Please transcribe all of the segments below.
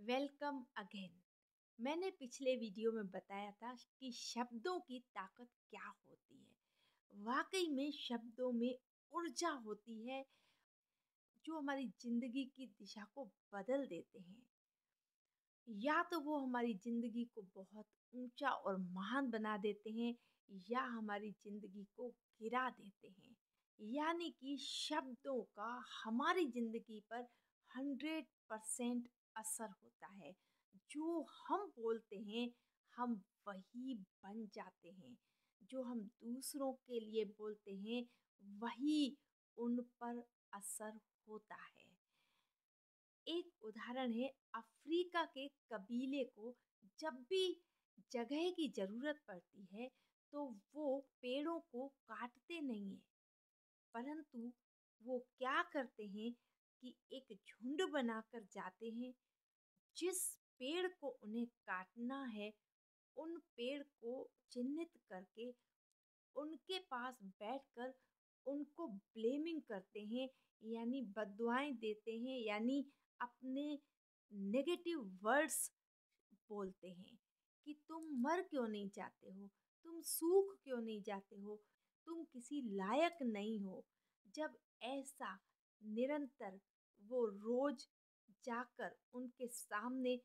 Welcome again. मैंने पिछले video में बताया था कि शब्दों की ताकत क्या होती है। वाकई में शब्दों में ऊर्जा होती है जो हमारी जिंदगी की दिशा को बदल देते हैं। या तो वो हमारी जिंदगी को बहुत ऊंचा और महान बना देते हैं या हमारी जिंदगी को गिरा देते हैं। यानी कि शब्दों का हमारी जिंदगी पर 100% असर होता है। जो हम बोलते हैं हम वही बन जाते हैं। जो हम दूसरों के लिए बोलते हैं वही उन पर असर होता है। एक उदाहरण है, अफ्रीका के कबीले को जब भी जगह की जरूरत पड़ती है तो वो पेड़ों को काटते नहीं है, परंतु वो क्या करते हैं कि एक झुंड बनाकर जाते हैं। जिस पेड़ को उन्हें काटना है उन पेड़ को चिन्हित करके उनके पास बैठकर उनको ब्लेमिंग करते हैं, यानी बद्दुआएं देते हैं, यानी अपने नेगेटिव वर्ड्स बोलते हैं कि तुम मर क्यों नहीं जाते हो, तुम सूख क्यों नहीं जाते हो, तुम किसी लायक नहीं हो। जब ऐसा निरंतर वो रोज जाकर उनके सामने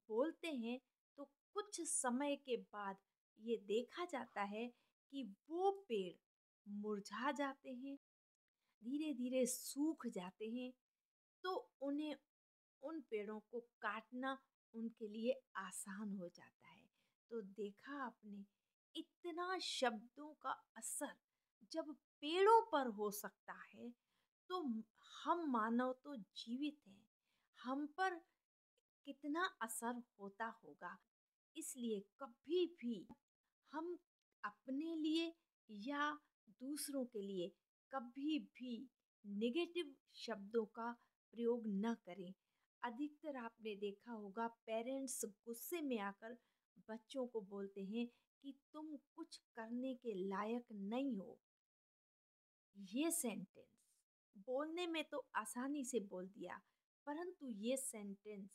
बोलते हैं तो कुछ समय के बाद ये देखा जाता है कि वो पेड़ मुरझा जाते हैं, धीरे धीरे सूख जाते हैं। तो उन्हें उन पेड़ों को काटना उनके लिए आसान हो जाता है। तो देखा आपने, इतना शब्दों का असर जब पेड़ों पर हो सकता है तो हम मानव तो जीवित हैं, हम पर कितना असर होता होगा। इसलिए कभी भी हम अपने लिए या दूसरों के लिए कभी भी नेगेटिव शब्दों का प्रयोग न करें। अधिकतर आपने देखा होगा पेरेंट्स गुस्से में आकर बच्चों को बोलते हैं कि तुम कुछ करने के लायक नहीं हो। ये सेंटेंस बोलने में तो आसानी से बोल दिया, परंतु ये सेंटेंस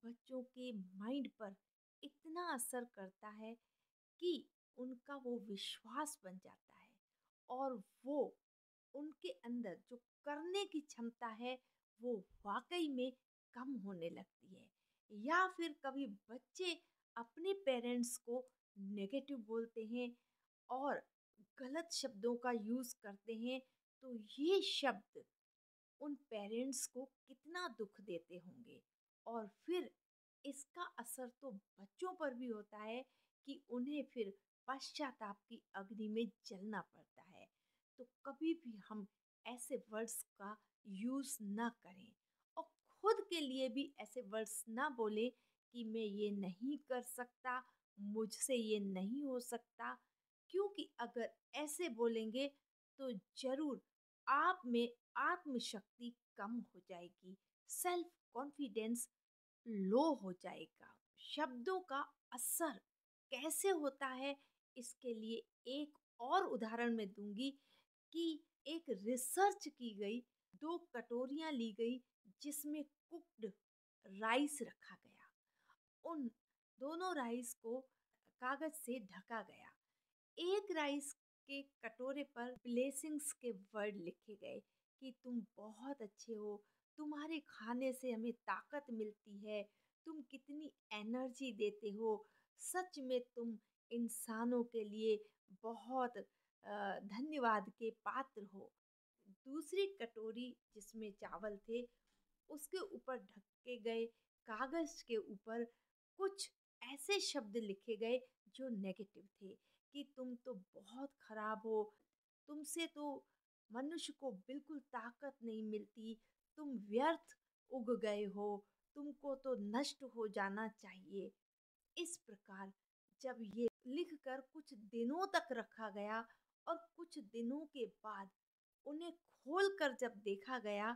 बच्चों के माइंड पर इतना असर करता है कि उनका वो विश्वास बन जाता है और वो उनके अंदर जो करने की क्षमता है वो वाकई में कम होने लगती है। या फिर कभी बच्चे अपने पेरेंट्स को नेगेटिव बोलते हैं और गलत शब्दों का यूज़ करते हैं, तो ये शब्द उन पेरेंट्स को कितना दुख देते होंगे। और फिर इसका असर तो बच्चों पर भी होता है कि उन्हें फिर पश्चाताप की अग्नि में जलना पड़ता है। तो कभी भी हम ऐसे वर्ड्स का यूज़ ना करें और खुद के लिए भी ऐसे वर्ड्स ना बोलें कि मैं ये नहीं कर सकता, मुझसे ये नहीं हो सकता। क्योंकि अगर ऐसे बोलेंगे तो ज़रूर आप में आत्मशक्ति कम हो जाएगी, सेल्फ कॉन्फिडेंस लो हो जाएगा। शब्दों का असर कैसे होता है इसके लिए एक और उदाहरण मैं दूंगी कि एक रिसर्च की गई, दो कटोरियां ली गई जिसमें कुक्ड राइस रखा गया। उन दोनों राइस को कागज से ढका गया। एक राइस के कटोरे पर ब्लेसिंग्स के वर्ड लिखे गए कि तुम बहुत अच्छे हो, तुम्हारे खाने से हमें ताकत मिलती है, तुम कितनी एनर्जी देते हो, सच में तुम इंसानों के लिए बहुत धन्यवाद के पात्र हो। दूसरी कटोरी जिसमें चावल थे उसके ऊपर ढके गए कागज के ऊपर कुछ ऐसे शब्द लिखे गए जो नेगेटिव थे कि तुम तो बहुत खराब हो, तुमसे तो मनुष्य को बिल्कुल ताकत नहीं मिलती, तुम व्यर्थ उग गए हो, तुमको तो नष्ट हो जाना चाहिए। इस प्रकार जब ये लिखकर कुछ दिनों तक रखा गया और कुछ दिनों के बाद उन्हें खोलकर जब देखा गया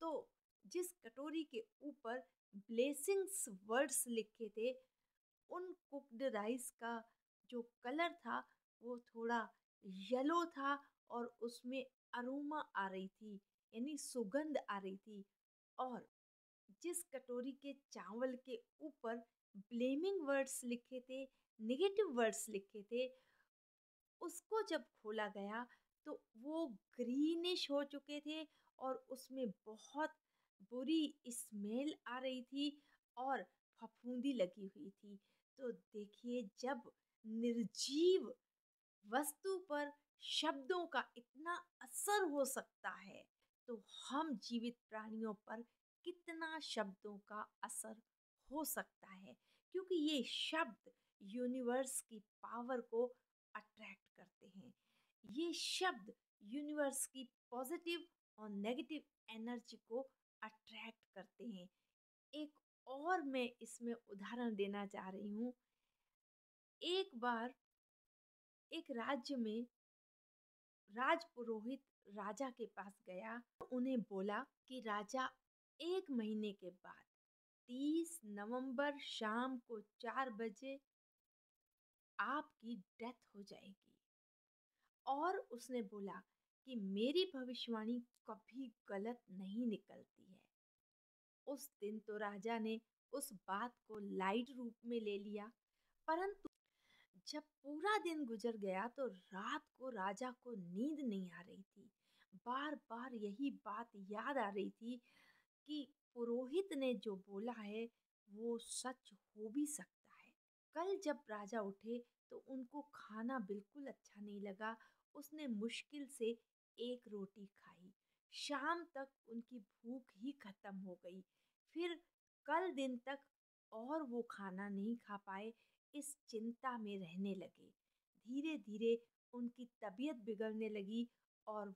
तो जिस कटोरी के ऊपर ब्लेसिंग्स वर्ड्स लिखे थे उन कुक्ड राइस का जो कलर था वो थोड़ा येलो था और उसमें अरोमा आ रही थी, यानी सुगंध आ रही थी। और जिस कटोरी के चावल के ऊपर ब्लेमिंग वर्ड्स लिखे थे, नेगेटिव वर्ड्स लिखे थे, उसको जब खोला गया तो वो ग्रीनिश हो चुके थे और उसमें बहुत बुरी स्मेल आ रही थी और फफूंदी लगी हुई थी। तो देखिए, जब निर्जीव वस्तु पर शब्दों का इतना असर हो सकता है, तो हम जीवित प्राणियों पर कितना शब्दों का असर हो सकता है, क्योंकि ये शब्द यूनिवर्स की पावर को अट्रैक्ट करते हैं। ये शब्द यूनिवर्स की पॉजिटिव और नेगेटिव एनर्जी को अट्रैक्ट करते हैं। एक और मैं इसमें उदाहरण देना चाह रही हूँ। एक बार एक राज्य में राजपुरोहित राजा के पास गया, तो उन्हें बोला कि राजा, 1 महीने के बाद 30 नवंबर शाम को 4 बजे आपकी डेथ हो जाएगी। और उसने बोला कि मेरी भविष्यवाणी कभी गलत नहीं निकलती है। उस दिन तो राजा ने उस बात को लाइट रूप में ले लिया, परंतु जब पूरा दिन गुजर गया तो रात को राजा को नींद नहीं आ रही थी। बार बार यही बात याद आ रही थी कि पुरोहित ने जो बोला है वो सच हो भी सकता है। कल जब राजा उठे तो उनको खाना बिल्कुल अच्छा नहीं लगा। उसने मुश्किल से एक रोटी खाई। शाम तक उनकी भूख ही खत्म हो गई। फिर कल दिन तक और वो खाना नहीं खा पाए। इस चिंता में रहने लगे। धीरे धीरे उनकी तबीयत बिगड़ने लगी और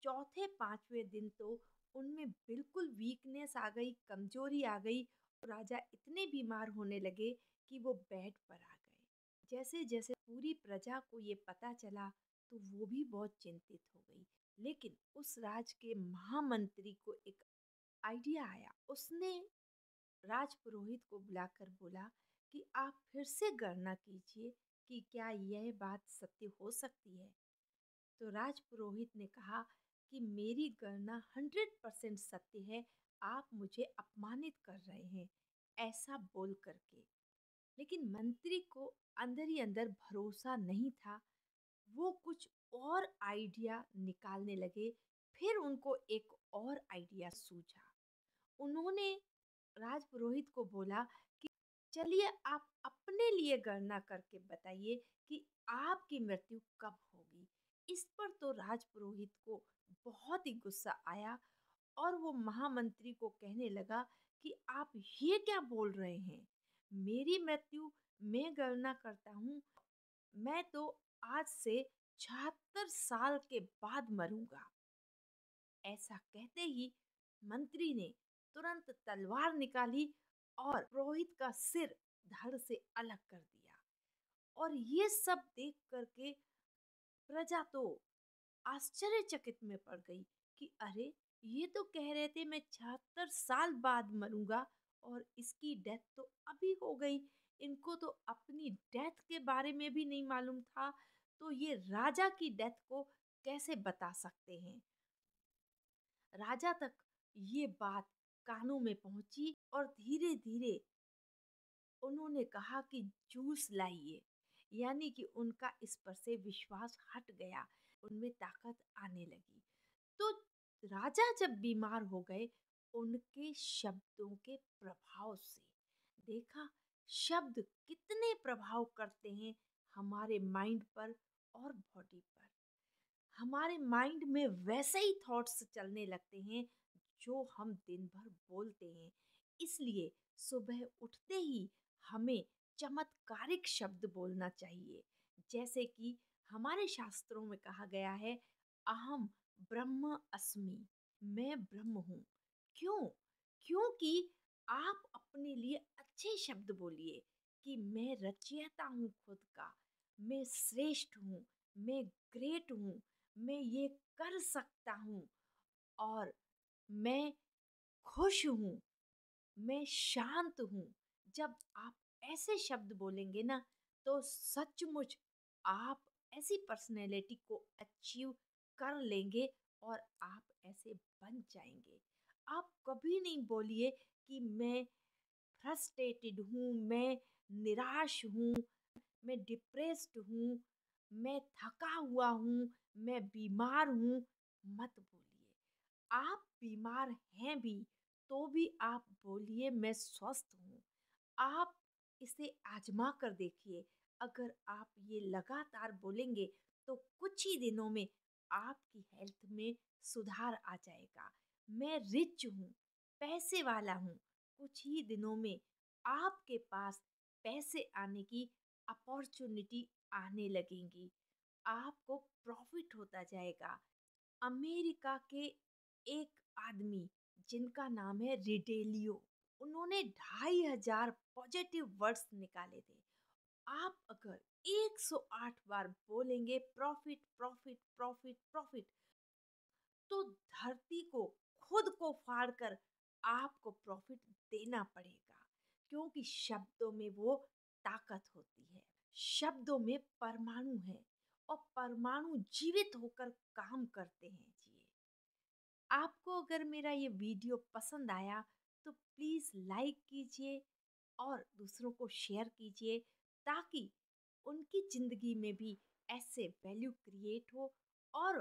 चौथे पांचवें दिन तो उनमें बिल्कुल वीकनेस आ गई, कमजोरी आ गई। राजा इतने बीमार होने लगे कि वो बेड पर आ गए। जैसे जैसे पूरी प्रजा को ये पता चला तो वो भी बहुत चिंतित हो गई। लेकिन उस राज के महामंत्री को एक आइडिया आया। उसने राजपुरोहित को बुलाकर बोला कि आप फिर से गणना कीजिए कि क्या यह बात सत्य हो सकती है। तो राजपुरोहित ने कहा कि मेरी गणना 100% सत्य है, आप मुझे अपमानित कर रहे हैं, ऐसा बोल करके। लेकिन मंत्री को अंदर ही अंदर भरोसा नहीं था। वो कुछ और आइडिया निकालने लगे। फिर उनको एक और आइडिया सूझा। उन्होंने राजपुरोहित को बोला कि चलिए आप अपने लिए गणना करके बताइए कि आपकी मृत्यु कब होगी। इस पर तो राजपुरोहित को बहुत ही गुस्सा आया और वो महामंत्री को कहने लगा कि आप ये क्या बोल रहे हैं। मेरी मृत्यु मैं गणना करता हूँ, मैं तो आज से 76 साल के बाद मरूंगा। ऐसा कहते ही मंत्री ने तुरंत तलवार निकाली और पुरोहित का सिर धड़ से अलग कर दिया। और ये सब देख करके प्रजा तो आश्चर्यचकित में पड़ गई कि अरे, ये तो कह रहे थे मैं 76 साल बाद मरूंगा और इसकी डेथ तो अभी हो गई। इनको तो अपनी डेथ के बारे में भी नहीं मालूम था, तो ये राजा की डेथ को कैसे बता सकते हैं। राजा तक ये बात कानों में पहुंची और धीरे धीरे उन्होंने कहा कि जूस लाइए, यानी कि उनका इस पर से विश्वास हट गया, उनमें ताकत आने लगी। तो राजा जब बीमार हो गए, उनके शब्दों के प्रभाव से देखा, शब्द कितने प्रभाव करते हैं हमारे माइंड पर और बॉडी पर। हमारे माइंड में वैसे ही थॉट्स चलने लगते हैं जो हम दिन भर बोलते हैं। इसलिए सुबह उठते ही हमें चमत्कारिक शब्द बोलना चाहिए। जैसे कि हमारे शास्त्रों में कहा गया है, अहम ब्रह्म अस्मि, मैं ब्रह्म हूँ। क्यों? क्योंकि आप अपने लिए अच्छे शब्द बोलिए कि मैं रचयिता हूँ खुद का, मैं श्रेष्ठ हूँ, मैं ग्रेट हूँ, मैं ये कर सकता हूँ और मैं खुश हूँ, मैं शांत हूँ। जब आप ऐसे शब्द बोलेंगे ना, तो सचमुच आप ऐसी पर्सनैलिटी को अचीव कर लेंगे और आप ऐसे बन जाएंगे। आप कभी नहीं बोलिए कि मैं फ्रस्ट्रेटेड हूँ, मैं निराश हूँ, मैं डिप्रेस्ड हूँ, मैं थका हुआ हूँ, मैं बीमार हूँ, मत बोलिए। आप बीमार हैं भी तो भी आप बोलिए मैं स्वस्थ हूँ। आप इसे आजमा कर देखिए। अगर आप ये लगातार बोलेंगे तो कुछ ही दिनों में आपकी हेल्थ में सुधार आ जाएगा। मैं रिच हूँ, पैसे वाला हूँ। कुछ ही दिनों में आपके पास पैसे आने की अपॉर्चुनिटी आने लगेंगी। आपको प्रॉफिट होता जाएगा। अमेरिका के एक आदमी जिनका नाम है रिडेलियो, उन्होंने 2500 पॉजिटिव वर्ड्स निकाले थे। आप अगर 108 बार बोलेंगे प्रॉफिट प्रॉफिट प्रॉफिट प्रॉफिट, तो धरती को खुद को फाड़ कर आपको प्रॉफिट देना पड़ेगा, क्योंकि शब्दों में वो ताकत होती है। शब्दों में परमाणु है और परमाणु जीवित होकर काम करते हैं। जी, आपको अगर मेरा ये वीडियो पसंद आया तो प्लीज़ लाइक कीजिए और दूसरों को शेयर कीजिए, ताकि उनकी ज़िंदगी में भी ऐसे वैल्यू क्रिएट हो। और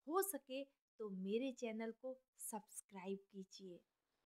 हो सके तो मेरे चैनल को सब्सक्राइब कीजिए।